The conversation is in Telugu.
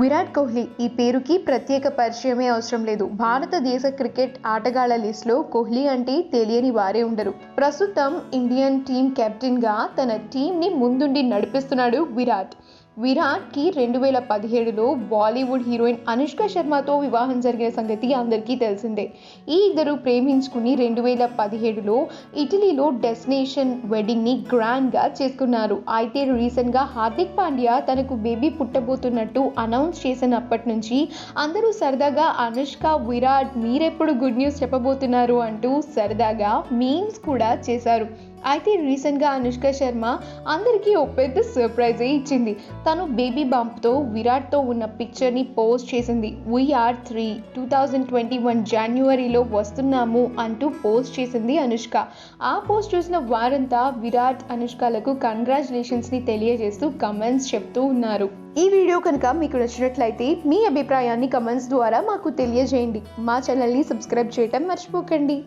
విరాట్ కోహ్లీ ఈ పేరుకి ప్రత్యేక పరిచయమే అవసరం లేదు. భారతదేశ క్రికెట్ ఆటగాళ్ల లిస్టులో కోహ్లీ అంటే తెలియని వారే ఉండరు. ప్రస్తుతం ఇండియన్ టీం కెప్టెన్గా తన టీంని ముందుండి నడిపిస్తున్నాడు విరాట్కి 2017లో బాలీవుడ్ హీరోయిన్ అనుష్క శర్మతో వివాహం జరిగిన సంగతి అందరికీ తెలిసిందే. ఈ ఇద్దరు ప్రేమించుకుని 2017లో ఇటలీలో డెస్టినేషన్ వెడ్డింగ్ని గ్రాండ్గా చేసుకున్నారు. అయితే రీసెంట్గా హార్దిక్ పాండ్యా తనకు బేబీ పుట్టబోతున్నట్టు అనౌన్స్ చేసినప్పటి నుంచి అందరూ సరదాగా అనుష్క, విరాట్ మీరెప్పుడు గుడ్ న్యూస్ చెప్పబోతున్నారు అంటూ సరదాగా మీమ్స్ కూడా చేశారు. అయితే రీసెంట్గా అనుష్క శర్మ అందరికీ ఓ పెద్ద సర్ప్రైజే ఇచ్చింది. తను బేబీ బంప్తో విరాట్తో ఉన్న పిక్చర్ని పోస్ట్ చేసింది. వీఆర్ 3 2021 జనవరిలో వస్తున్నాము అంటూ పోస్ట్ చేసింది అనుష్క. ఆ పోస్ట్ చూసిన వారంతా విరాట్, అనుష్కలకు కంగ్రాచులేషన్స్ని తెలియజేస్తూ కమెంట్స్ చెప్తూ ఉన్నారు. ఈ వీడియో కనుక మీకు నచ్చినట్లయితే మీ అభిప్రాయాన్ని కమెంట్స్ ద్వారా మాకు తెలియజేయండి. మా ఛానల్ని సబ్స్క్రైబ్ చేయటం మర్చిపోకండి.